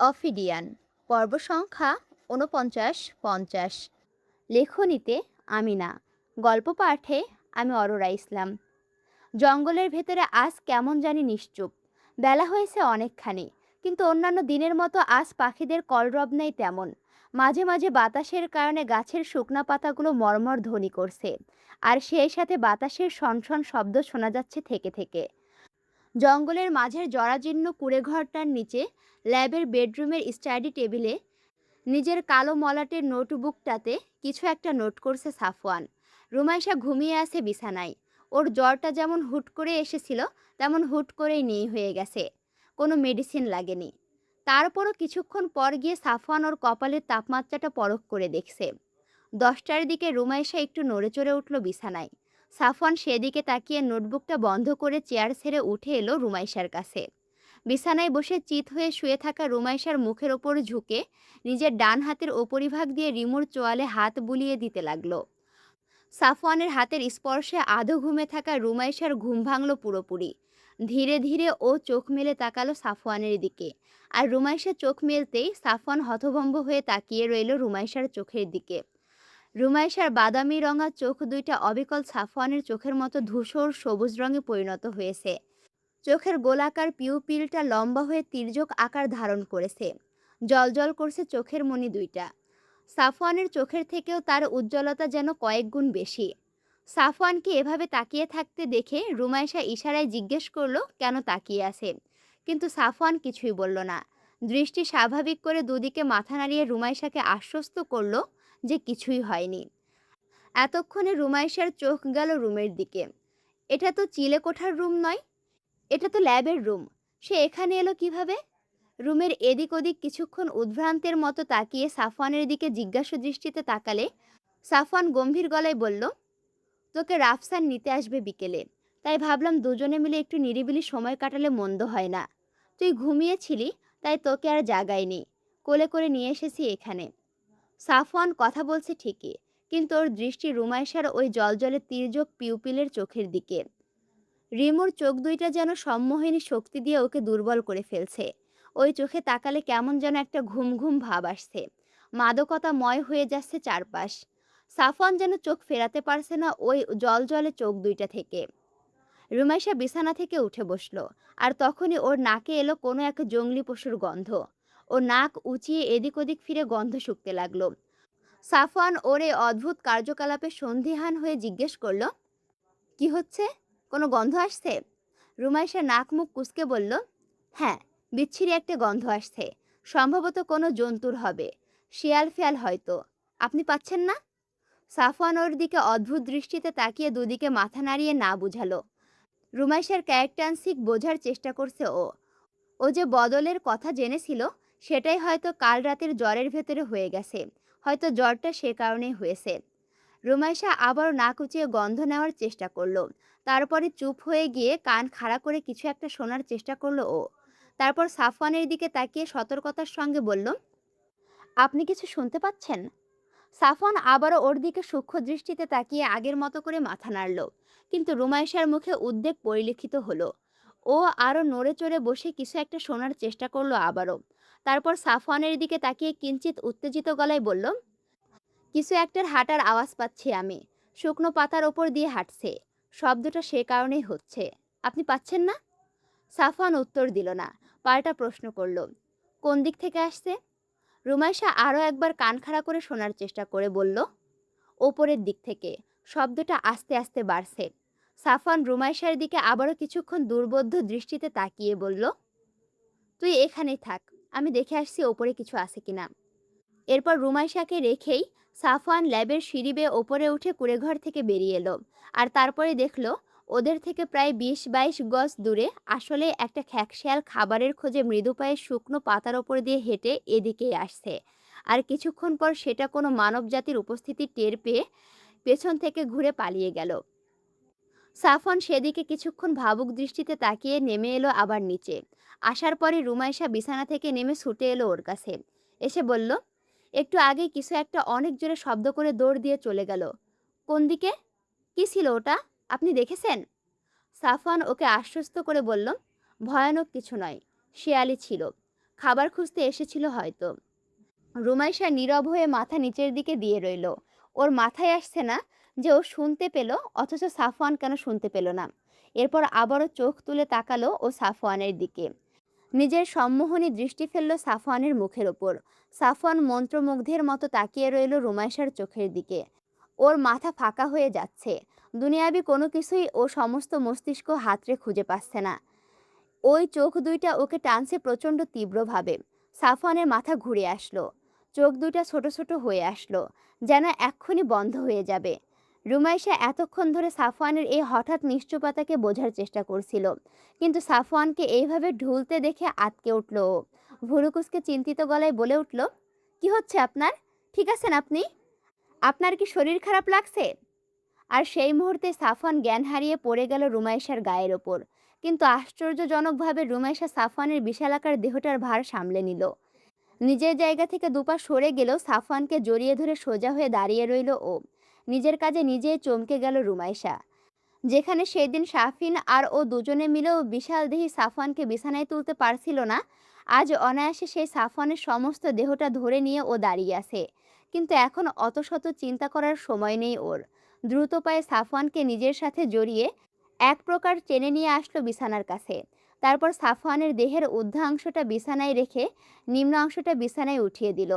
অফিডিয়ান পর্ব সংখ্যা ৪৯-৫০। লেখনীতে আমিনা। গল্প পাঠে আমি অরোরা ইসলাম। জঙ্গলের ভেতরে আজ কেমন জানি নিশ্চুপ। বেলা হয়েছে অনেকখানি, কিন্তু অন্যান্য দিনের মতো আজ পাখিদের কলরব নেই তেমন। মাঝে মাঝে বাতাসের কারণে গাছের শুকনা পাতাগুলো মর্মর ধ্বনি করছে, আর সেই সাথে বাতাসের সনসন শব্দ শোনা যাচ্ছে থেকে থেকে। জঙ্গলের মাঝের জরাজীর্ণ কুঁড়েঘরটার নিচে ল্যাবের বেডরুমের স্টাডি টেবিলে নিজের কালো মলাটের নোটবুকটাতে কিছু একটা নোট করছে সাফওয়ান। রুমাইশা ঘুমিয়ে আছে বিছানায়। ওর জ্বরটা যেমন হুট করে এসেছিল, তেমন হুট করেই নেই হয়ে গেছে। কোনো মেডিসিন লাগেনি। তারপরও কিছুক্ষণ পর গিয়ে সাফওয়ান ওর কপালের তাপমাত্রাটা পরখ করে দেখছে। 10টার দিকে রুমাইশা একটু নড়েচড়ে উঠল বিছানায়। সাফওয়ান সেদিকে তাকিয়ে নোটবুকটা বন্ধ করে চেয়ার ছেড়ে উঠে এলো রুমাইশার কাছে। বিছানায় বসে চিত হয়ে শুয়ে থাকা রুমাইশার মুখের ওপর ঝুঁকে নিজের ডান হাতের ওপরিভাগ দিয়ে রিমুর চোয়ালে হাত বুলিয়ে দিতে লাগলো। সাফওয়ানের হাতের স্পর্শে আধো ঘুমে থাকা রুমাইশার ঘুম ভাঙল পুরোপুরি। ধীরে ধীরে ও চোখ মেলে তাকালো সাফওয়ানের দিকে, আর রুমাইশা চোখ মেলতেই সাফওয়ান হতভম্ব হয়ে তাকিয়ে রইল রুমাইশার চোখের দিকে। রুমাইশার বাদামি রঙা চোখ দুইটা অবিকল সাফওয়ানের চোখের মতো ধূসর সবুজ রঙে পরিণত হয়েছে। চোখের গোলাকার পিউপিলটা লম্বা হয়ে তির্যক আকার ধারণ করেছে। জ্বলজ্বল করছে চোখের মণি দুইটা। সাফওয়ানের চোখের থেকেও তার উজ্জ্বলতা যেন কয়েক গুণ বেশি। সাফওয়ানকে এভাবে তাকিয়ে থাকতে দেখে রুমাইশা ইশারায় জিজ্ঞেস করলো কেন তাকিয়ে আছে, কিন্তু সাফওয়ান কিছুই বলল না। দৃষ্টি স্বাভাবিক করে দুদিকে মাথা নাড়িয়ে রুমাইশাকে আশ্বস্ত করলো যে কিছুই হয়নি। এতক্ষণে রুমাইশার চোখ গেল রুমের দিকে। এটা তো চিলেকোঠার রুম নয়, এটা তো ল্যাবের রুম। সে এখানে এলো কিভাবে? রুমের এদিক ওদিক কিছুক্ষণ উদ্ভ্রান্তের মতো তাকিয়ে সাফওয়ানের দিকে জিজ্ঞাসু দৃষ্টিতে তাকালে সাফওয়ান গম্ভীর গলায় বলল, তোকে রাফসান নিতে আসবে বিকেলে, তাই ভাবলাম দুজনে মিলে একটু নিরিবিলি সময় কাটালে মন্দ হয় না। তুই ঘুমিয়েছিলি, তাই তোকে আর জাগাইনি, কোলে করে নিয়ে এসেছি এখানে। সাফওয়ান কথা বলছে ঠিকই, কিন্তু ওর দৃষ্টি রুমাইশার ওই জলজলে তির্যক পিউপিলের চোখের দিকে। রিমুর চোখ দুইটা যেন সম্মোহিনী শক্তি দিয়ে ওকে দুর্বল করে ফেলছে। ওই চোখে তাকালে কেমন যেন একটা ঘুম ঘুম ভাব আসছে। মাদকতাময় হয়ে যাচ্ছে চারপাশ। সাফওয়ান যেন চোখ ফেরাতে পারছে না ওই জলজলে চোখ দুইটা থেকে। রুমাইশা বিছানা থেকে উঠে বসলো, আর তখনই ওর নাকে এলো কোনো এক জংলি পশুর গন্ধ। ও নাক উঁচিয়ে এদিক ওদিক ফিরে গন্ধ শুঁকতে লাগলো। সাফওয়ান ওর এই অদ্ভুত কার্যকলাপে সন্দিহান হয়ে জিজ্ঞেস করলো, কি হচ্ছে? কোনো গন্ধ আসছে? রুমাইশা নাক মুখ কুঁচকে বলল, হ্যাঁ, বিচ্ছিরি একটা গন্ধ আসছে। সম্ভবত কোনো জন্তুর হবে। শিয়াল ফিয়াল হয়তো। আপনি পাচ্ছেন না? সাফওয়ান ওর দিকে অদ্ভুত দৃষ্টিতে তাকিয়ে দুদিকে মাথা নাড়িয়ে না বুঝালো। রুমাইশার ক্যারেক্টান্সিক বোঝার চেষ্টা করছে ও। ও যে বদলের কথা জেনেছিল, সেটাই হয়তো কাল রাতের জ্বরের ভেতরে হয়ে গেছে। হয়তো জ্বরটা সে কারণেই হয়েছে। রুমাইশা আবারও নাক উঁচিয়ে গন্ধ নেওয়ার চেষ্টা করলো। তারপরে চুপ হয়ে গিয়ে কান খাড়া করে কিছু একটা শোনার চেষ্টা করলো ও। তারপর সাফওয়ানের দিকে তাকিয়ে সতর্কতার সঙ্গে বলল, আপনি কিছু শুনতে পাচ্ছেন? সাফওয়ান আবারও ওর দিকে সূক্ষ্ম দৃষ্টিতে তাকিয়ে আগের মতো করে মাথা নাড়ল, কিন্তু রুমাইশার মুখে উদ্বেগ পরিলক্ষিত হলো। ও আরও নড়ে চড়ে বসে কিছু একটা শোনার চেষ্টা করলো আবারও। তারপর সাফওয়ানের দিকে তাকিয়ে কিঞ্চিত উত্তেজিত গলায় বলল, কিছু একটার হাঁটার আওয়াজ পাচ্ছি আমি। শুকনো পাতার ওপর দিয়ে হাঁটছে। শব্দটা সে কারণেই হচ্ছে। আপনি পাচ্ছেন না? সাফওয়ান উত্তর দিল না, পাল্টা প্রশ্ন করল, কোন দিক থেকে আসছে? রুমাইশা আরও একবার কান খাড়া করে শোনার চেষ্টা করে বলল, ওপরের দিক থেকে। শব্দটা আস্তে আস্তে বাড়ছে। সাফওয়ান রুমাইশার দিকে আবারও কিছুক্ষণ দুর্বোধ্য দৃষ্টিতে তাকিয়ে বলল, তুই এখানেই থাক, আমি দেখে আসছি ওপরে কিছু আছে কিনা। এরপর রুমাইশাকে রেখেই সাফওয়ান ল্যাবের সিঁড়ি বেয়ে ওপরে উঠে কুঁড়েঘর থেকে বেরিয়ে এলো। আর তারপরে দেখলো ওদের থেকে প্রায় 20-22 গজ দূরে আসলে একটা খ্যাকশিয়াল খাবারের খোঁজে মৃদু পায়ে শুকনো পাতার ওপর দিয়ে হেঁটে এদিকেই আসছে। আর কিছুক্ষণ পর সেটা কোনো মানবজাতির উপস্থিতি টের পেয়ে পেছন থেকে ঘুরে পালিয়ে গেল। সাফওয়ান সেদিকে কিছুক্ষণ ভাবুক দৃষ্টিতে তাকিয়ে নেমে এলো আবার নিচে। আসার পরে রুমাইশা বিছানা থেকে নেমে ছুটে এলো ওর কাছে। এসে বলল, একটু আগে কিছু একটা অনেক জোরে শব্দ করে দৌড় দিয়ে চলে গেল। কোন দিকে? কি ছিল ওটা? আপনি দেখেছেন? সাফওয়ান ওকে আশ্বস্ত করে বলল, ভয়ানক কিছু নয়, শেয়ালই ছিল। খাবার খুঁজতে এসেছিল হয়তো। রুমাইশা নীরব হয়ে মাথা নিচের দিকে দিয়ে রইল। ওর মাথায় আসছে না যে ও শুনতে পেল, অথচ সাফওয়ান কেন শুনতে পেল না। এরপর আবারও চোখ তুলে তাকালো ও সাফওয়ানের দিকে। নিজের সম্মোহনী দৃষ্টি ফেলল সাফওয়ানের মুখের ওপর। সাফওয়ান মন্ত্রমুগ্ধের মতো তাকিয়ে রইল রুমাইশার চোখের দিকে। ওর মাথা ফাঁকা হয়ে যাচ্ছে। দুনিয়াবি কোনো কিছুই ও সমস্ত মস্তিষ্ক হাতড়ে খুঁজে পাচ্ছে না। ওই চোখ দুইটা ওকে টানছে প্রচণ্ড তীব্রভাবে। সাফওয়ানের মাথা ঘুরে আসলো। চোখ দুইটা ছোট ছোট হয়ে আসলো, যেন এক্ষুনি বন্ধ হয়ে যাবে। রুমাইশা এতক্ষণ ধরে সাফওয়ানের এই হঠাৎ নিশ্চুপতাকে বোঝার চেষ্টা করছিল, কিন্তু সাফওয়ানকে এইভাবে ঢুলতে দেখে আটকে উঠল ও। ভুরুকুসকে চিন্তিত গলায় বলে উঠল, কি হচ্ছে আপনার? ঠিক আছেন আপনি? আপনার কি শরীর খারাপ লাগছে? আর সেই মুহূর্তে সাফওয়ান জ্ঞান হারিয়ে পড়ে গেল রুমাইশার গায়ের ওপর। কিন্তু আশ্চর্যজনকভাবে রুমাইশা সাফওয়ানের বিশালাকার দেহটার ভার সামলে নিল। নিজের জায়গা থেকে দুপা সরে গেলেও সাফওয়ানকে জড়িয়ে ধরে সোজা হয়ে দাঁড়িয়ে রইল ও। নিজের কাজে নিজেই চমকে গেল রুমাইশা। যেখানে সেদিন শাফিন আর ও দুজনে মিলেও বিশাল দেহি সাফওয়ানকে বিছানায় তুলতে পারছিল না, আজ অনায়াসে সেই সাফওয়ানের সমস্ত দেহটা ধরে নিয়ে ও দাঁড়িয়ে আছে। কিন্তু এখন অত শত চিন্তা করার সময় নেই ওর। দ্রুত পায়ে সাফওয়ানকে নিজের সাথে জড়িয়ে এক প্রকার টেনে নিয়ে আসলো বিছানার কাছে। তারপর সাফওয়ানের দেহের ঊর্ধ্বাংশটা বিছানায় রেখে নিম্ন অংশটা বিছানায় উঠিয়ে দিল।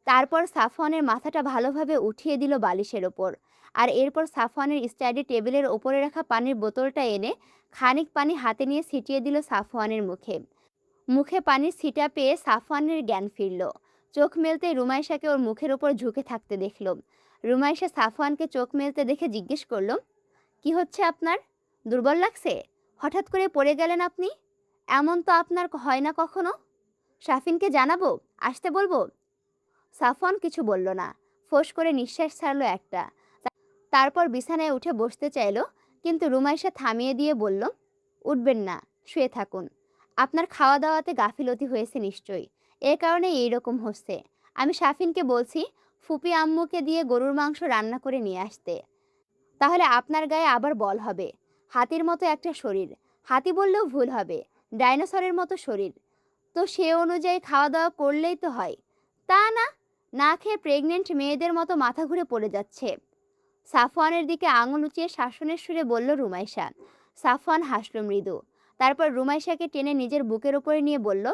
তারপর সাফওয়ানের মাথাটা ভালোভাবে উঠিয়ে দিল বালিশের ওপর। আর এরপর সাফওয়ানের স্টাডি টেবিলের ওপরে রাখা পানির বোতলটা এনে খানিক পানি হাতে নিয়ে ছিটিয়ে দিল সাফওয়ানের মুখে। মুখে পানির ছিটা পেয়ে সাফওয়ানের জ্ঞান ফিরল। চোখ মেলতে রুমাইশাকে ওর মুখের ওপর ঝুঁকে থাকতে দেখল। রুমাইশা সাফওয়ানকে চোখ মেলতে দেখে জিজ্ঞেস করল, কি হচ্ছে আপনার? দুর্বল লাগছে? হঠাৎ করে পড়ে গেলেন আপনি? এমন তো আপনার হয় না কখনো। শাফিনকে জানাবো? আসতে বলবো? সাফওয়ান কিছু বলল না, ফোঁস করে নিঃশ্বাস ছাড়ল একটা। তারপর বিছানায় উঠে বসতে চাইল, কিন্তু রুমাইশা থামিয়ে দিয়ে বলল, উঠবেন না, শুয়ে থাকুন। আপনার খাওয়া দাওয়াতে গাফিলতি হয়েছে নিশ্চয়ই, এ কারণে এইরকম হচ্ছে। আমি শাফিনকে বলছি ফুপি আম্মুকে দিয়ে গরুর মাংস রান্না করে নিয়ে আসতে। তাহলে আপনার গায়ে আবার বল হবে। হাতির মতো একটা শরীর, হাতি বললেও ভুল হবে, ডাইনোসরের মতো শরীর। তো সে অনুযায়ী খাওয়া দাওয়া করলেই তো হয়। তা না, না খেয়ে প্রেগনেন্ট মেয়েদের মতো মাথা ঘুরে পড়ে যাচ্ছে। সাফওয়ানের দিকে আঙুল উঁচিয়ে শাসনের সুরে বলল রুমাইশা। সাফওয়ান হাসল মৃদু। তারপর রুমাইশাকে টেনে নিজের বুকের ওপরে নিয়ে বলল,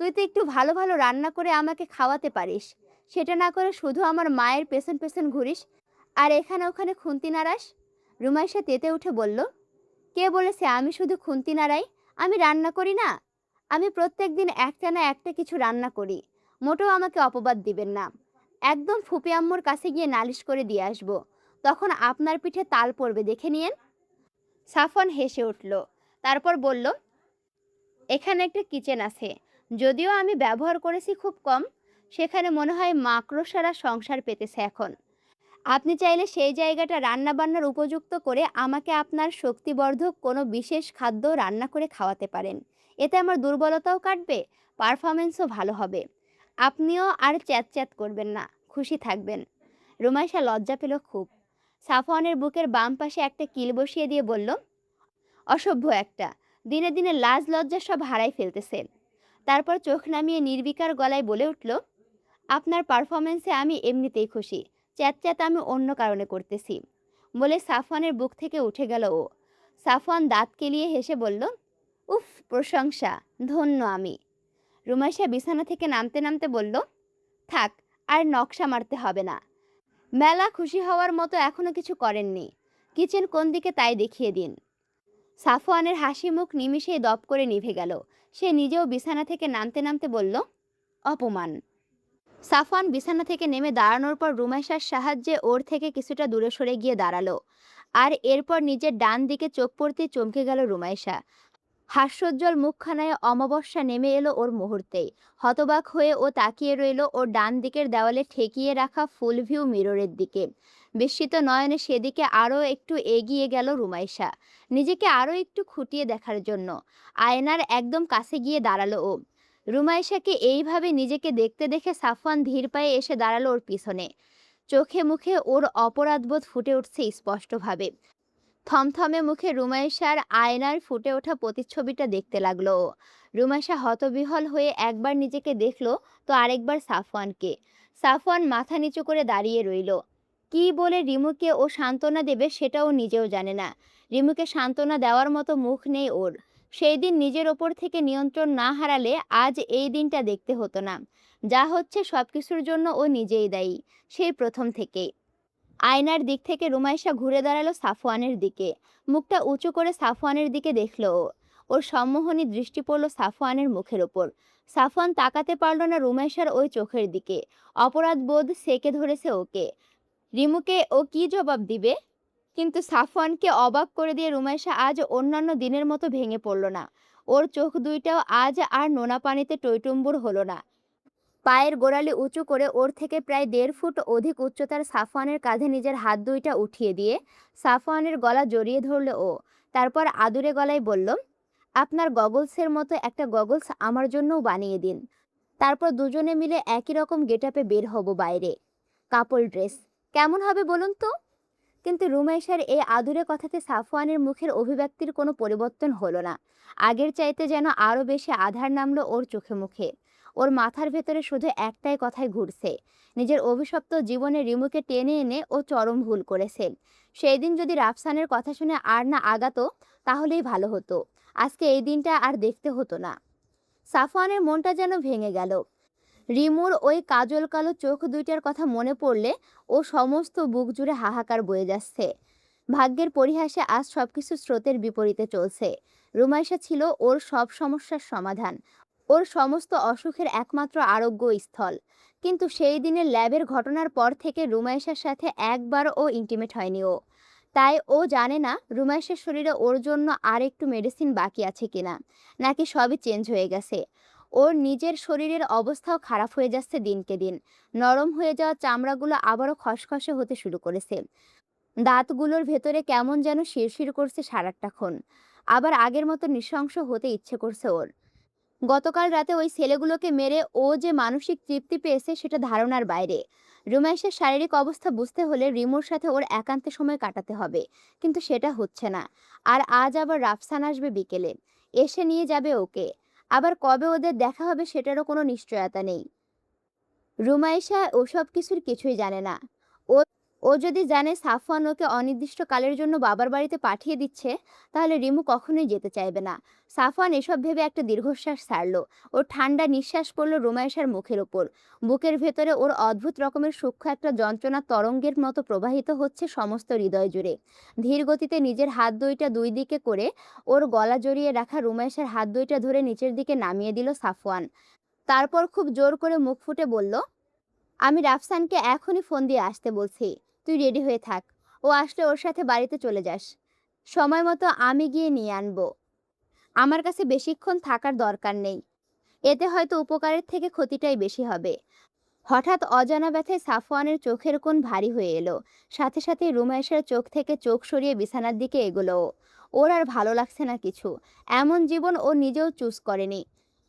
তুই তো একটু ভালো ভালো রান্না করে আমাকে খাওয়াতে পারিস, সেটা না করে শুধু আমার মায়ের পেছন পেছন ঘুরিস আর এখানে ওখানে খুন্তি নাড়াস। রুমাইশা তেতে উঠে বলল, কে বলেছে আমি শুধু খুন্তি নাড়াই? আমি রান্না করি না? আমি প্রত্যেক দিন একটা না একটা কিছু রান্না করি। মোটেও আমাকে অপবাদ দিবেন না। একদম ফুপি আম্মুর কাছে গিয়ে নালিশ করে দিয়ে আসবো, তখন আপনার পিঠে তাল পড়বে, দেখে নিয়েন। সাফওয়ান হেসে উঠল। তারপর বলল, এখানে একটা কিচেন আছে, যদিও আমি ব্যবহার করেছি খুব কম। সেখানে মনে হয় মাকড়সারা সংসার পেতেছে এখন। আপনি চাইলে সেই জায়গাটা রান্নাবান্নার উপযুক্ত করে আমাকে আপনার শক্তিবর্ধক কোনো বিশেষ খাদ্য রান্না করে খাওয়াতে পারেন। এতে আমার দুর্বলতাও কাটবে, পারফরমেন্সও ভালো হবে। আপনিও আর চ্যাত করবেন না, খুশি থাকবেন। রুমাইশা লজ্জা পেল খুব। সাফওয়ানের বুকের বাম পাশে একটা কিল বসিয়ে দিয়ে বলল, অসভ্য একটা, দিনে দিনে লাজ লজ্জা সব হারাই ফেলতেছে। তারপর চোখ নামিয়ে নির্বিকার গলায় বলে উঠল, আপনার পারফরমেন্সে আমি এমনিতেই খুশি, চ্যাট আমি অন্য কারণে করতেছি। বলে সাফওয়ানের বুক থেকে উঠে গেল ও। সাফওয়ান দাঁত কেলিয়ে হেসে বলল, উফ, প্রশংসা, ধন্য আমি। রুমাইশা বিছানা থেকে নামতে নামতে বলল, থাক, আর নকশা মারতে হবে না। মেলা খুশি হওয়ার মতো এখনো কিছু করেননি। কিচেন কোন দিকে তাই দেখিয়ে দিন। সাফওয়ানের হাসি মুখ নিমিষেই দপ করে নিভে গেল। সে নিজেও বিছানা থেকে নামতে নামতে বলল, অপমান। সাফওয়ান বিছানা থেকে নেমে দাঁড়ানোর পর রুমাইশার সাহায্যে ওর থেকে কিছুটা দূরে সরে গিয়ে দাঁড়ালো। আর এরপর নিজের ডান দিকে চোখ পড়তেই চমকে গেল রুমাইশা। হাস্যোজ্জ্বল মুখখানায় অমাবস্যা নেমে এলো ওর মুহূর্তেই। হতবাক হয়ে ও তাকিয়ে রইল ওর ডান দিকের দেওয়ালে ঠেকিয়ে রাখা ফুল ভিউ মিররের দিকে। বিস্মিত নয়নে সেদিকে আরও একটু এগিয়ে গেল রুমাইশা, নিজেকে আরও একটু খুঁটিয়ে দেখার জন্য। আয়নার একদম কাছে গিয়ে দাঁড়ালো ও। রুমাইশাকে এইভাবে নিজেকে দেখতে দেখে সাফওয়ান ধীর পায়ে এসে দাঁড়ালো ওর পিছনে। চোখে মুখে ওর অপরাধবোধ ফুটে উঠছে স্পষ্টভাবে। থমথমে মুখে রুমাইশার আয়নায় ফুটে ওঠা প্রতিচ্ছবিটা দেখতে লাগলো ও। রুমাইশা হতবিহ্বল হয়ে একবার নিজেকে দেখলো, তো আরেকবার সাফওয়ানকে। সাফওয়ান মাথা নিচু করে দাঁড়িয়ে রইল। কি বলে রিমুকে ও সান্ত্বনা দেবে সেটাও নিজেও জানে না। রিমুকে সান্ত্বনা দেওয়ার মতো মুখ নেই ওর। সেই দিন নিজের ওপর থেকে নিয়ন্ত্রণ না হারালে আজ এই দিনটা দেখতে হতো না। যা হচ্ছে সবকিছুর জন্য ও নিজেই দায়ী, সেই প্রথম থেকেই। আয়নার দিক থেকে রুমাইশা ঘুরে দাঁড়ালো সাফওয়ানের দিকে। মুখটা উঁচু করে সাফওয়ানের দিকে দেখলো ও। ওর সম্মোহনী দৃষ্টি পড়ল সাফওয়ানের মুখের ওপর। সাফওয়ান তাকাতে পারল না রুমাইশার ওই চোখের দিকে। অপরাধ বোধ সেকে ধরেছে ওকে। রিমুকে ও কি জবাব দিবে? কিন্তু সাফওয়ানকে অবাক করে দিয়ে রুমাইশা আজ অন্যান্য দিনের মতো ভেঙে পড়ল না। ওর চোখ দুইটাও আজ আর নোনা পানিতে টইটুম্বুর হলো না। পায়ের গোড়ালি উঁচু করে ওর থেকে প্রায় 1.5 ফুট অধিক উচ্চতার সাফওয়ানের কাঁধে নিজের হাত দুইটা উঠিয়ে দিয়ে সাফওয়ানের গলা জড়িয়ে ধরল ও। তারপর আদুরে গলায় বলল, আপনার গগলসের মতো একটা গগলস আমার জন্যও বানিয়ে দিন। তারপর দুজনে মিলে একই রকম গেটআপে বের হব বাইরে। কাপল ড্রেস কেমন হবে বলুন তো? কিন্তু রুমাইশার এই আদুরে কথাতে সাফওয়ানের মুখের অভিব্যক্তির কোনো পরিবর্তন হলো না। আগের চাইতে যেন আরো বেশি আধার নামলো ওর চোখে মুখে। ওর মাথার ভেতরে শুধু একটাই কথাই ঘুরছে, নিজের অভিশপ্ত জীবনে রিমুকে টেনে এনে ও চরম ভুল করেছে। সেই দিন যদি রাফসানের কথা শুনে আর না আগাতো, তাহলেই ভালো হতো। আজকে এই দিনটা আর দেখতে হতো না। সাফওয়ানের মনটা যেন ভেঙে গেল। রিমুর ওই কাজল কালো চোখ দুইটার কথা মনে পড়লে ও সমস্ত বুক জুড়ে হাহাকার বয়ে যাচ্ছে। ভাগ্যের পরিহাসে আজ সবকিছু স্রোতের বিপরীতে চলছে। রুমাইশা ছিল ওর সব সমস্যার সমাধান, ওর সমস্ত অসুখের একমাত্র আরোগ্য স্থল। কিন্তু সেই দিনের ল্যাবের ঘটনার পর থেকে রুমাইশার সাথে একবার ও ইন্টিমেট হয়নি ও। তাই ও জানে না রুমাইশার শরীরে ওর জন্য আর একটু মেডিসিন বাকি আছে কিনা, নাকি সবই চেঞ্জ হয়ে গেছে। ওর নিজের শরীরের অবস্থাও খারাপ হয়ে যাচ্ছে দিনকে দিন। নরম হয়ে যাওয়া চামড়াগুলো আবারও খসখসে হতে শুরু করেছে। দাঁতগুলোর ভেতরে কেমন যেন শিরশির করছে সারাটাক্ষণ। আবার আগের মতো নৃশংস হতে ইচ্ছে করছে ওর। গতকাল রাতে ওই ছেলেগুলোকে মেরে ও যে মানসিক তৃপ্তি পেয়েছে সেটা ধারণার বাইরে। রুমাইশের শারীরিক অবস্থা বুঝতে হলে রিমুর সাথে ওর একান্তে সময় কাটাতে হবে, কিন্তু সেটা হচ্ছে না। আর আজ আবার রাফসান আসবে বিকেলে, এসে নিয়ে যাবে ওকে। আবার কবে ওদের দেখা হবে সেটারও কোনো নিশ্চয়তা নেই। রুমাইশা ওসব কিছুর কিছুই জানে না। ও ও যদি জানে সাফওয়ান ওকে অনির্দিষ্টকালের জন্য বাবার বাড়িতে পাঠিয়ে দিচ্ছে, তাহলে রিমু কখনোই যেতে চাইবে না। সাফওয়ান এসব ভেবে একটা দীর্ঘশ্বাস ছাড়ল। ওর ঠান্ডা নিঃশ্বাস পড়ল রুমাইশার মুখের ওপর। বুকের ভেতরে ওর অদ্ভুত রকমের সূক্ষ্ম একটা যন্ত্রণা তরঙ্গের মতো প্রবাহিত হচ্ছে সমস্ত হৃদয় জুড়ে। ধীর গতিতে নিজের হাত দুইটা দুই দিকে করে ওর গলা জড়িয়ে রাখা রুমাইশার হাত দুইটা ধরে নিচের দিকে নামিয়ে দিল সাফওয়ান। তারপর খুব জোর করে মুখ ফুটে বলল, আমি রাফসানকে এখনই ফোন দিয়ে আসতে বলছি। তুই রেডি হয়ে থাক। ও আসলে ওর সাথে বাড়িতে চলে যাস। সময় মতো আমি গিয়ে নিয়ে আনবো। আমার কাছে বেশিক্ষণ থাকার দরকার নেই। এতে হয়তো উপকারের থেকে ক্ষতিটাই বেশি হবে। হঠাৎ অজানা ব্যথায় সাফওয়ানের চোখের কোণ ভারী হয়ে এলো। সাথে সাথে রুমাইশের চোখ থেকে চোখ সরিয়ে বিছানার দিকে এগোলো ও। ওর আর ভালো লাগছে না কিছু। এমন জীবন ও নিজেও চুজ করেনি।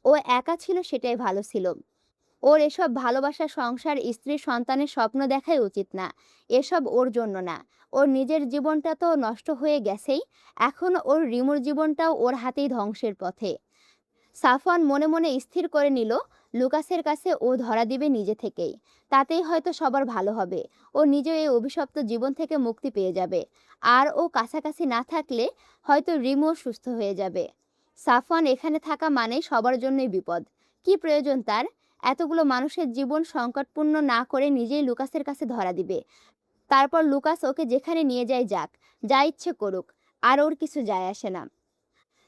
ও একা ছিল, সেটাই ভালো ছিল। ওর এসব ভালোবাসা, সংসার, স্ত্রী, সন্তানের স্বপ্ন দেখাই উচিত না। এসব ওর জন্য না। ওর নিজের জীবনটা তো নষ্ট হয়ে গেছেই, এখন ওর রিমুর জীবনটাও ওর হাতেই ধ্বংসের পথে। সাফওয়ান মনে মনে স্থির করে নিল, লুকাসের কাছে ও ধরা দিবে নিজে থেকেই। তাতেই হয়তো সবার ভালো হবে। ও নিজেও এই অভিশপ্ত জীবন থেকে মুক্তি পেয়ে যাবে। আর ও কাছাকাছি না থাকলে হয়তো রিমুও সুস্থ হয়ে যাবে। সাফওয়ান এখানে থাকা মানেই সবার জন্যই বিপদ। কি প্রয়োজন তার? এতগুলো মানুষের জীবন সংকটপূর্ণ না করে নিজেই লুকাসের কাছে ধরা দিবে। তারপর লুকাস ওকে যেখানে নিয়ে যায় যাক, যা ইচ্ছে করুক, আর ওর কিছু যায় আসে না।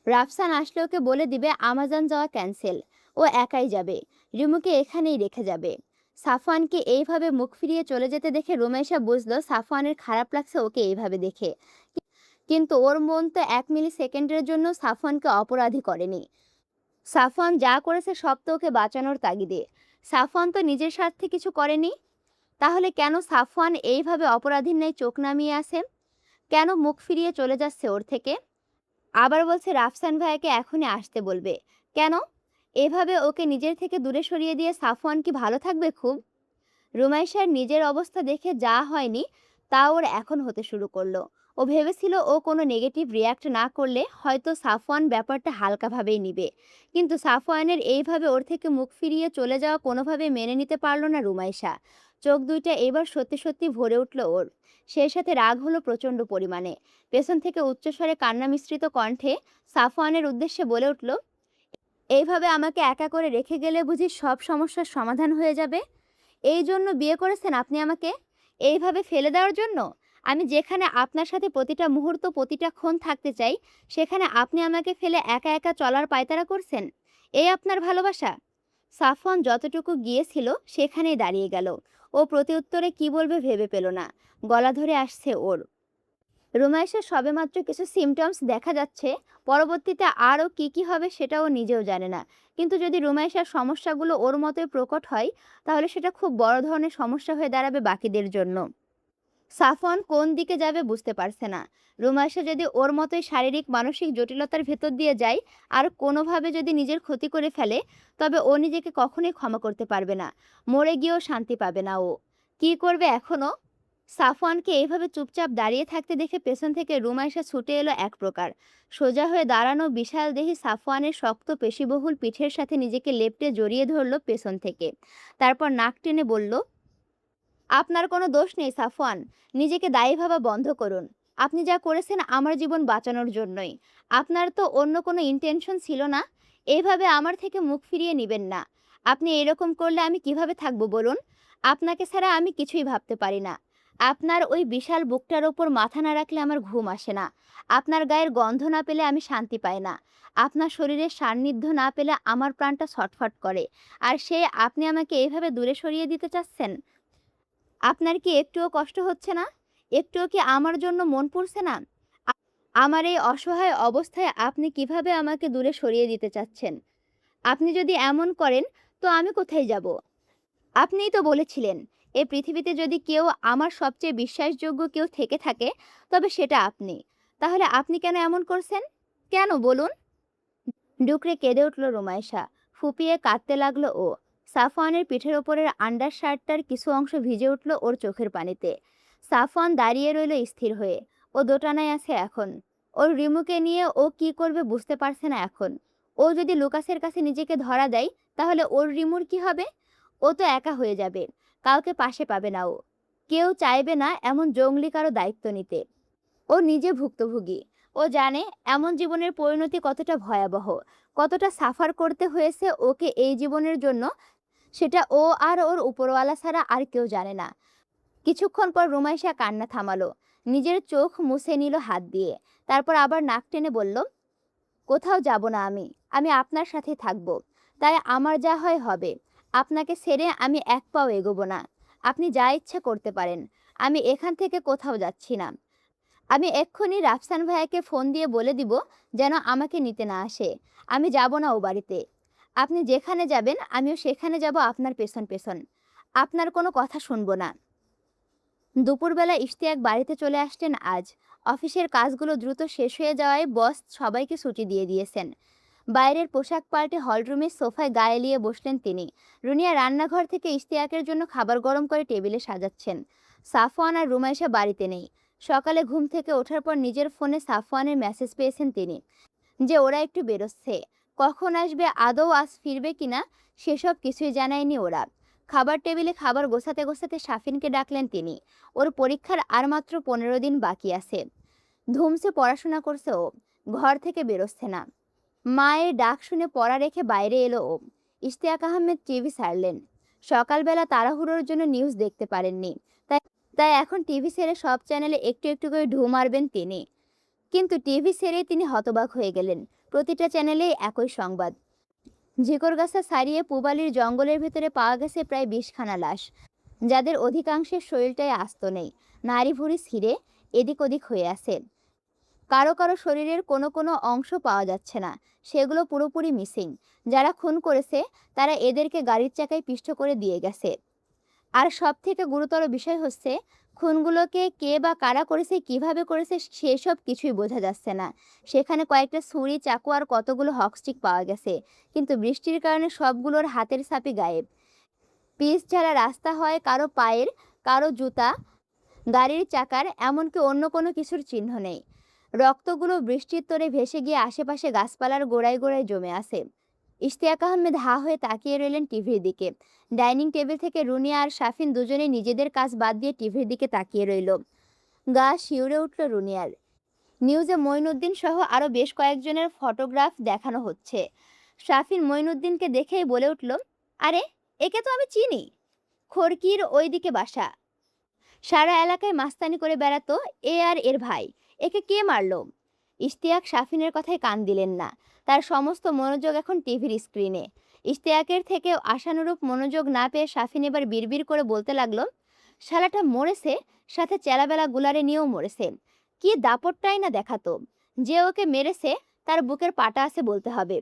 রাফসান আসলে ওকে বলে দিবে আমাজন যাওয়া ক্যান্সেল। ও একাই যাবে, রিমুকে এখানেই রেখে যাবে। সাফওয়ানকে এইভাবে মুখ ফিরিয়ে চলে যেতে দেখে রুমাইশা বুঝলো সাফওয়ানের খারাপ লাগছে ওকে এইভাবে দেখে। কিন্তু ওর মন তো 1 মিলি সেকেন্ডের জন্য সাফওয়ানকে অপরাধী করেনি। সাফওয়ান যা করেছে সব তো ওকে বাঁচানোর তাগিদে। সাফওয়ান তো নিজের স্বার্থে কিছু করেনি। তাহলে কেন সাফওয়ান এইভাবে অপরাধীর ন্যায় চোখ নামিয়ে আছে? কেন মুখ ফিরিয়ে চলে যাচ্ছে ওর থেকে? আবার বলছে রাফসান ভাইয়াকে এখনই আসতে বলবে। কেন? এভাবে ওকে নিজের থেকে দূরে সরিয়ে দিয়ে সাফওয়ান কি ভালো থাকবে খুব? রুমাইশার নিজের অবস্থা দেখে যা হয়নি তা ওর এখন হতে শুরু করলো। ও ও ভেবেছিল ও কোনো নেগেটিভ রিয়্যাক্ট না করলে হয়তো সাফওয়ান ব্যাপারটা হালকাভাবেই নিবে। কিন্তু সাফওয়ানের এইভাবে ওর থেকে মুখ ফিরিয়ে চলে যাওয়া কোনোভাবেই মেনে নিতে পারল না রুমাইশা। চোখ দুইটা এবার সত্যি সত্যি ভরে উঠল ওর। সেই সাথে রাগ হলো প্রচণ্ড পরিমাণে। পেছন থেকে উচ্চস্বরে কান্না মিশ্রিত কণ্ঠে সাফওয়ানের উদ্দেশ্যে বলে উঠল, এইভাবে আমাকে একা করে রেখে গেলে বুঝি সব সমস্যার সমাধান হয়ে যাবে? এই জন্য বিয়ে করেছেন আপনি আমাকে? এইভাবে ফেলে দেওয়ার জন্য? আমি যেখানে আপনার সাথে প্রতিটা মুহূর্ত প্রতিটা ক্ষণ থাকতে চাই, সেখানে আপনি আমাকে ফেলে একা একা চলার পায়তারা করছেন? এই আপনার ভালোবাসা? সাফওয়ান যতটুকু গিয়েছিল সেখানেই দাঁড়িয়ে গেল। ও প্রতিউত্তরে কি বলবে ভেবে পেল না। গলা ধরে আসছে ওর। রুমাইশের সবেমাত্র কিছু সিমটমস দেখা যাচ্ছে। পরবর্তীতে আরও কি কি হবে সেটাও নিজেও জানে না। কিন্তু যদি রুমাইশার সমস্যাগুলো ওর মতোই প্রকট হয়, তাহলে সেটা খুব বড় ধরনের সমস্যা হয়ে দাঁড়াবে বাকিদের জন্য। সাফওয়ান কোন দিকে যাবে বুঝতে পারছে না। রুমাইশা যদি ওর মতোই শারীরিক মানসিক জটিলতার ভেতর দিয়ে যায় আর কোনোভাবে যদি নিজের ক্ষতি করে ফেলে, তবে ও নিজেকে কখনোই ক্ষমা করতে পারবে না। মরে গিয়েও শান্তি পাবে না ও। কি করবে এখনো? সাফওয়ানকে এইভাবে চুপচাপ দাঁড়িয়ে থাকতে দেখে পেছন থেকে রুমাইশা ছুটে এলো এক প্রকার। সোজা হয়ে দাঁড়ানো বিশাল দেহি সাফওয়ানের শক্ত পেশিবহুল পিঠের সাথে নিজেকে লেপ্টে জড়িয়ে ধরল পেছন থেকে। তারপর নাক টেনে বলল, আপনার কোনো দোষ নেই সাফওয়ান। নিজেকে দায়ী ভাবা বন্ধ করুন। আপনি যা করেছেন আমার জীবন বাঁচানোর জন্যই। আপনার তো অন্য কোনো ইন্টেনশন ছিল না। এইভাবে আমার থেকে মুখ ফিরিয়ে নিবেন না। আপনি এরকম করলে আমি কিভাবে থাকবো বলুন? আপনাকে ছাড়া আমি কিছুই ভাবতে পারি না। আপনার ওই বিশাল বুকটার ওপর মাথা না রাখলে আমার ঘুম আসে না। আপনার গায়ের গন্ধ না পেলে আমি শান্তি পাই না। আপনার শরীরের সান্নিধ্য না পেলে আমার প্রাণটা ছটফট করে। আর সে আপনি আমাকে এইভাবে দূরে সরিয়ে দিতে চাচ্ছেন? আপনার কি একটুও কষ্ট হচ্ছে না? একটুও কি আমার জন্য মন পুড়ছে না? আ আমার এই অসহায় অবস্থায় আপনি কিভাবে আমাকে দূরে সরিয়ে দিতে চাচ্ছেন? আপনি যদি এমন করেন, তো আমি কোথায় যাব? আপনিই তো বলেছিলেন, এ পৃথিবীতে যদি কেউ আমার সবচেয়ে বিশ্বাসযোগ্য কেউ থেকে থাকে, তবে সেটা আপনি। তাহলে আপনি কেন এমন করছেন? কেন বলুন? ডুকরে কেঁদে উঠল রুমাইশা। ফুঁপিয়ে কাঁদতে লাগলো ও। সাফওয়ানের পিঠের ওপরের আন্ডার শার্টটার কিছু অংশ ভিজে উঠল ওর চোখের পানিতে। সাফওয়ান দাঁড়িয়ে রইল স্থির হয়ে। ও দোটানায় আছে এখন। ওর রিমুকে নিয়ে ও কি করবে বুঝতে পারছে না এখন। ও যদি লুকাসের কাছে নিজেকে ধরা দেয়, তাহলে ওর রিমুর কি হবে? ও তো একা হয়ে যাবে। কাউকে পাশে পাবে না ও। কেউ চাইবে না এমন জংলি কারো দায়িত্ব নিতে। ও নিজে ভুক্তভোগী। ও জানে এমন জীবনের পরিণতি কতটা ভয়াবহ, কতটা সাফার করতে হয়েছে ওকে এই জীবনের জন্য। সেটা ও আর ওর উপরওয়ালা ছাড়া আর কেউ জানে না। কিছুক্ষণ পর রুমাইশা কান্না থামালো। নিজের চোখ মুছে নিল হাত দিয়ে। তারপর আবার নাক টেনে বলল, কোথাও যাব না আমি। আমি আপনার সাথে থাকবো। তাই আমার যা হয় হবে। আপনাকে ছেড়ে আমি এক পাও এগোবো না। আপনি যা ইচ্ছা করতে পারেন। আমি এখান থেকে কোথাও যাচ্ছি না। আমি এক্ষুনি রাফসান ভাইয়াকে ফোন দিয়ে বলে দিব যেন আমাকে নিতে না আসে। আমি যাব না ও বাড়িতে। আপনি যেখানে যাবেন আমিও সেখানে যাব আপনার পেছন পেছন। আপনার কোনো কথা শুনবো না। দুপুরবেলা ইশতিয়াক বাড়িতে চলে আসলেন আজ। অফিসের কাজগুলো দ্রুত শেষ হয়ে যাওয়ায় বস সবাইকে ছুটি দিয়ে দিয়েছেন। বাইরের পোশাক পাল্টে হলরুমের সোফায় গায়ে এলিয়ে বসলেন তিনি। রুনিয়া রান্নাঘর থেকে ইশতিয়াকের জন্য খাবার গরম করে টেবিলে সাজাচ্ছেন। সাফওয়ান আর রুমাইশা বাড়িতে নেই। সকালে ঘুম থেকে ওঠার পর নিজের ফোনে সাফওয়ানের মেসেজ পেয়েছেন তিনি যে ওরা একটু বেরোচ্ছে। কখন আসবে, আদৌ আজ ফিরবে কিনা, সেসব কিছুই জানায়নি ওরা। খাবার টেবিলে খাবার গোছাতে গোছাতে সাফিনকে ডাকলেন তিনি। ওর পরীক্ষার আর মাত্র 15 দিন বাকি আছে। ধুমসে পড়াশোনা করছে ও। ঘর থেকে বেরোচ্ছে না। মায়ের ডাক শুনে পড়া রেখে বাইরে এলো ও। ইশতিয়াক আহমেদ টিভি ছাড়লেন। সকালবেলা তাড়াহুড়োর জন্য নিউজ দেখতে পারেননি। তাই তাই এখন টিভি ছেড়ে সব চ্যানেলে একটু একটু করে ঢু মারবেন তিনি। কিন্তু টিভি ছেড়েই তিনি হতবাক হয়ে গেলেন। প্রতিটা চ্যানেলেই একই সংবাদ। ঝিকরগাছা ছাড়িয়ে পূবালির জঙ্গলের ভেতরে পাওয়া গেছে প্রায় 20খানা লাশ, যাদের অধিকাংশের শরীরটাই আস্ত নেই। নাড়ি ভুঁড়ি ছিঁড়ে এদিক ওদিক হয়ে আছে। কারো কারো শরীরের কোনো কোনো অংশ পাওয়া যাচ্ছে না। সেগুলো পুরোপুরি মিসিং। যারা খুন করেছে তারা এদেরকে গাড়ির চাকায় পিষ্ট করে দিয়ে গেছে। আর সবথেকে গুরুতর বিষয় হচ্ছে, খুনগুলোকে কে বা কারা করেছে, কিভাবে করেছে সেসব কিছুই বোঝা যাচ্ছে না। সেখানে কয়েকটা ছুরি, চাকু আর কতগুলো হকস্টিক পাওয়া গেছে। কিন্তু বৃষ্টির কারণে সবগুলোর হাতের ছাপই গায়েব। পিচ ঝাড়া রাস্তা হয় কারো পায়ের, কারো জুতা, গাড়ির চাকার, এমনকি অন্য কোনো কিছুর চিহ্ন নেই। রক্তগুলো বৃষ্টির তোড়ে ভেসে গিয়ে আশেপাশে গাছপালার গোড়ায় গোড়ায় জমে আছে। ইশতিয়াক আহমেদ হা হয়ে তাকিয়ে রইলেন টিভির দিকে। ডাইনিং টেবিল থেকে রুনিয়া আর শাফিন দুজনেই নিজেদের কাজ বাদ দিয়ে টিভির দিকে তাকিয়ে রইল। গা শিউরে উঠল রুনিয়ার। নিউজে মঈনুদ্দিন সহ আরও বেশ কয়েকজনের ফটোগ্রাফ দেখানো হচ্ছে। শাফিন মঈনুদ্দিনকে দেখেই বলে উঠল, আরে, একে তো আমি চিনি, খড়কির ওইদিকে বাসা, সারা এলাকায় মাস্তানি করে বেড়াতো, এ আর এর ভাই, একে কে মারলো? ইশতিয়াক শাফিনের কথায় কান দিলেন না। তার সমস্ত মনোযোগ এখন টিভির স্ক্রিনে। ইশতিয়াকের থেকে আশানুরূপ মনোযোগ না পেয়ে শাফিন এবার বিড়বিড় করে বলতে লাগলো, শালাটা মরেছে, সাথে চেলাবেলা গুলারে নিয়েও মরেছে। কি দাপটটাই না দেখাতো! যে ওকে মেরেছে তার বুকের পাটা আছে বলতে হবে,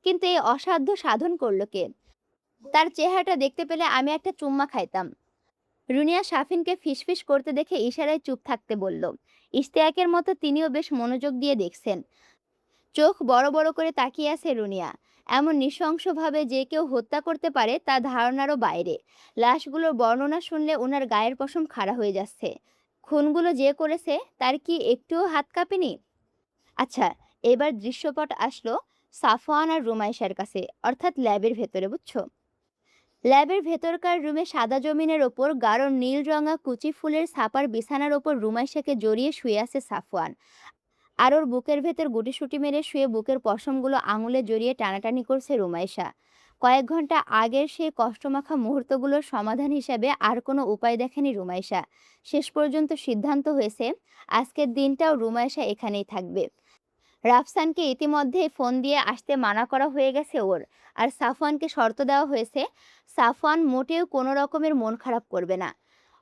কিন্তু এই অসাধ্য সাধন করলো কে? তার চেহারাটা দেখতে পেলে আমি একটা চুম্মা খাইতাম। রুনিয়া শাফিনকে ফিসফিস করতে দেখে ইশারায় চুপ থাকতে বলল। ইশতিয়াকের মতো তিনিও বেশ মনোযোগ দিয়ে দেখছেন। চোখ বড় বড় করে তাকিয়ে আছে রুনিয়া। এমন নৃশংসভাবে যে কেউ হত্যা করতে পারে তা ধারণারও বাইরে। লাশগুলোর বর্ণনা শুনলে ওনার গায়ের পশম খাড়া হয়ে যাচ্ছে। খুনগুলো যে করেছে তার কি একটুও হাত কাঁপেনি? আচ্ছা, এবার দৃশ্যপট আসলো সাফওয়ান আর রুমাইশার কাছে, অর্থাৎ ল্যাবের ভেতরে, বুঝছো? ল্যাবের ভেতরকার রুমে সাদা জমিনের ওপর গাঢ় নীল রঙা কুচি ফুলের ছাপার বিছানার ওপর রুমাইশাকে জড়িয়ে শুয়ে আছে সাফওয়ান। আর ওর বুকের ভেতর গুটিসুটি মেরে শুয়ে বুকের পশমগুলো আঙুলে জড়িয়ে টানাটানি করছে রুমাইশা। কয়েক ঘন্টা আগের সেই কষ্টমাখা মুহূর্তগুলোর সমাধান হিসাবে আর কোনো উপায় দেখেনি রুমাইশা। শেষ পর্যন্ত সিদ্ধান্ত হয়েছে আজকের দিনটাও রুমাইশা এখানেই থাকবে। রাফসানকে ইতিমধ্যেই ফোন দিয়ে আসতে মানা করা হয়ে গেছে ওর। আর সাফওয়ানকে শর্ত দেওয়া হয়েছে, সাফওয়ান মোটেও কোনো রকমের মন খারাপ করবে না।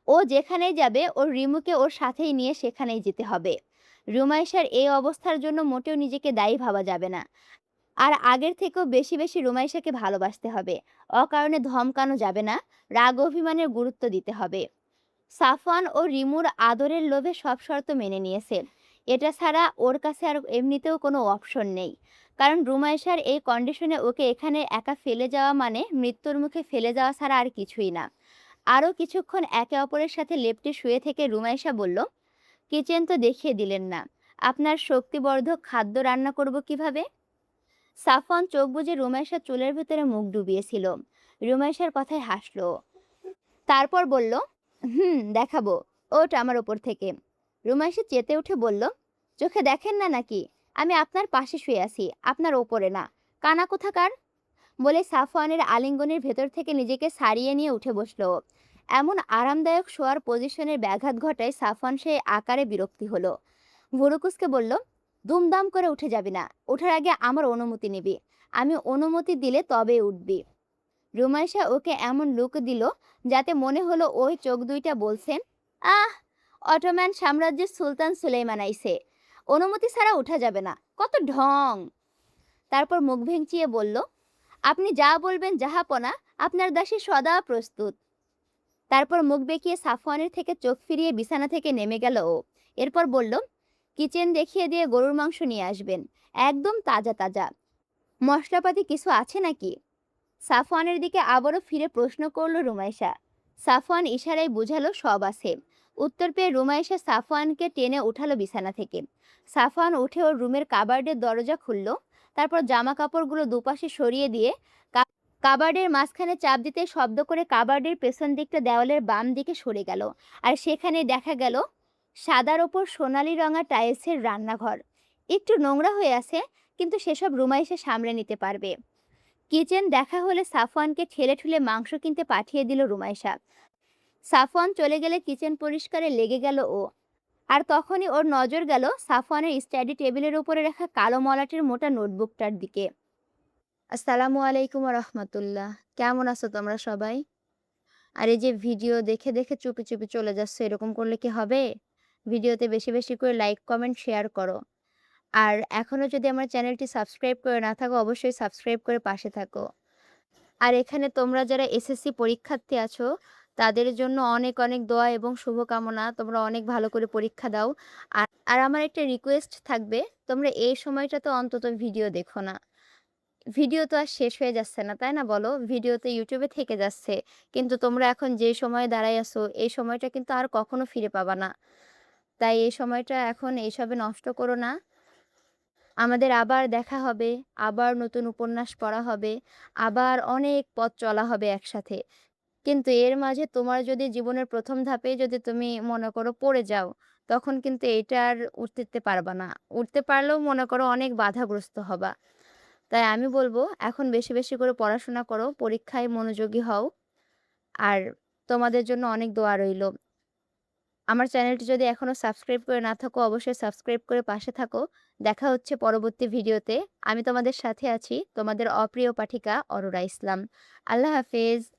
ও যেখানেই যাবে ওর রিমুকে ওর সাথেই নিয়ে সেখানেই যেতে হবে। রুমাইশার এই অবস্থার জন্য মোটেও নিজেকে দায়ী ভাবা যাবে না। আর আগের থেকেও বেশি বেশি রুমাইশাকে ভালোবাসতে হবে। অকারণে ধমকানো যাবে না, রাগ অভিমানের গুরুত্ব দিতে হবে। সাফওয়ান ও রিমুর আদরের লোভে সব শর্ত মেনে নিয়েছে। এটা ছাড়া ওর কাছে আর এমনিতেও কোনো অপশন নেই। কারণ রুমাইশার এই কন্ডিশনে ওকে এখানে একা ফেলে যাওয়া মানে মৃত্যুর মুখে ফেলে যাওয়া ছাড়া আর কিছুই না। আরও কিছুক্ষণ একে অপরের সাথে লেপ্টে শুয়ে থেকে রুমাইশা বলল, কিচেন তো দেখিয়ে দিলেন না, আপনার শক্তিবর্ধক খাদ্য রান্না করব কিভাবে? সাফওয়ান চোখ বুজে রুমাইশার চুলের ভেতরে মুখ ডুবিয়েছিল। রুমাইশার কথায় হাসলো। তারপর বলল, দেখাবো, ওঠ আমার ওপর থেকে। রুমাইশা চেতে উঠে বলল, চোখে দেখেন না নাকি আমি আপনার পাশে শুয়ে আছি, আপনার ওপরে না, কানা কোথাকার? বলে সাফওয়ানের আলিঙ্গনের ভেতর থেকে নিজেকে ছাড়িয়ে নিয়ে উঠে বসলো। এমন আরামদায়ক শোয়ার পজিশনের ব্যাঘাত ঘটায় সাফওয়ান সেই আকারে বিরক্তি হলো। ভুরুকুসকে বলল, দুমদাম করে উঠে যাবি না, ওঠার আগে আমার অনুমতি নিবি, আমি অনুমতি দিলে তবে উঠবি। রুমাইশা ওকে এমন লুক দিল যাতে মনে হলো ওই চোখ দুইটা বলছেন, আহ, অটোম্যান সাম্রাজ্যের সুলতান সুলেইমান আইছে, অনুমতি ছাড়া উঠা যাবে না, কত ঢং। তারপর মুখ ভেঙচিয়ে বলল, আপনি যা বলবেন জাহাপনা, আপনার দাসী সদা প্রস্তুত। তারপর মুখ বেঁকিয়ে সাফওয়ানের থেকে চোখ ফিরিয়ে বিছানা থেকে নেমে গেল ও। এরপর বলল, কিচেন দেখিয়ে দিয়ে গরুর মাংস নিয়ে আসবেন, একদম তাজা তাজা। মশলাপাতি কিছু আছে নাকি? সাফওয়ানের দিকে আবারও ফিরে প্রশ্ন করল রুমাইশা। সাফওয়ান ইশারায় বুঝালো সব আছে। উত্তর পেয়ে রুমাইশা সাফওয়ানকে টেনে উঠালো বিছানা থেকে। সাফওয়ান উঠে ওর রুমের কাবার্ডের দরজা খুলল। তারপর জামা কাপড়গুলো দুপাশে সরিয়ে দিয়ে কাবার্ডের মাঝখানে চাপ দিতে শব্দ করে কাবার্ডের পেছন দিকটা দেওয়ালের বাম দিকে সরে গেল। আর সেখানে দেখা গেল সাদার ওপর সোনালি রঙা টাইলসের রান্নাঘর। একটু নোংরা হয়ে আছে, কিন্তু সেসব রুমাইশা সামলে নিতে পারবে। কিচেন দেখা হলে সাফওয়ানকে ঠেলে ঠুলে মাংস কিনতে পাঠিয়ে দিল রুমাইশা। সাফওয়ান চলে গেলে কিচেন পরিষ্কারে লেগে গেল ও। আর তখনই ওর নজর গেল সাফওয়ানের স্টাডি টেবিলের উপরে রাখা কালো মলাটের মোটা নোটবুকটার দিকে। আসসালামু আলাইকুম রহমতুল্লাহ, কেমন আছো তোমরা সবাই? আর এই যে ভিডিও দেখে দেখে চুপি চুপি চলে যাচ্ছে, এরকম করলে কি হবে? ভিডিওতে বেশি বেশি করে লাইক কমেন্ট শেয়ার করো। আর এখনো যদি আমার চ্যানেলটি সাবস্ক্রাইব করে না থাকো, অবশ্যই সাবস্ক্রাইব করে পাশে থাকো। আর এখানে তোমরা যারা এসএসসি পরীক্ষার্থী আছো তাদের জন্য অনেক অনেক দোয়া এবং শুভকামনা। তোমরা অনেক ভালো করে পরীক্ষা দাও। আর আমার একটা রিকোয়েস্ট থাকবে, তোমরা এই সময়টাতে অন্তত ভিডিও দেখো না। ভিডিও তো আর শেষ হয়ে যাচ্ছে না, তাই না বলো? ভিডিও তো YouTube এ থেকে যাচ্ছে। কিন্তু তোমরা এখন যে সময়ে দাঁড়ায় আছো, এই সময়টা কিন্তু আর কখনো ফিরে পাবা না। তাই এই সময়টা এখন এসবে নষ্ট করো না। আমাদের আবার দেখা হবে, আবার নতুন উপন্যাস পড়া হবে, আবার অনেক পথ চলা হবে একসাথে। কিন্তু এর মাঝে তোমার যদি জীবনের ১ম ধাপেই যদি তুমি মনে করো পড়ে যাও, তখন কিন্তু এইটা আর উঠতে পারবা না। উঠতে পারলেও মনে করো অনেক বাধাগ্রস্ত হবা। তাই আমি বলব এখন বেশি, বেশি করে পড়াশোনা করো, পরীক্ষায় মনোযোগী হও। আর তোমাদের জন্য অনেক দোয়া রইলো। আমার চ্যানেলটি যদি এখনো সাবস্ক্রাইব করে না থাকো, অবশ্যই সাবস্ক্রাইব করে পাশে থাকো। দেখা হচ্ছে পরবর্তী ভিডিওতে। আমি তোমাদের সাথে আছি, তোমাদের অপ্রিয় পাঠিকা অরোরা ইসলাম। আল্লাহ হাফেজ।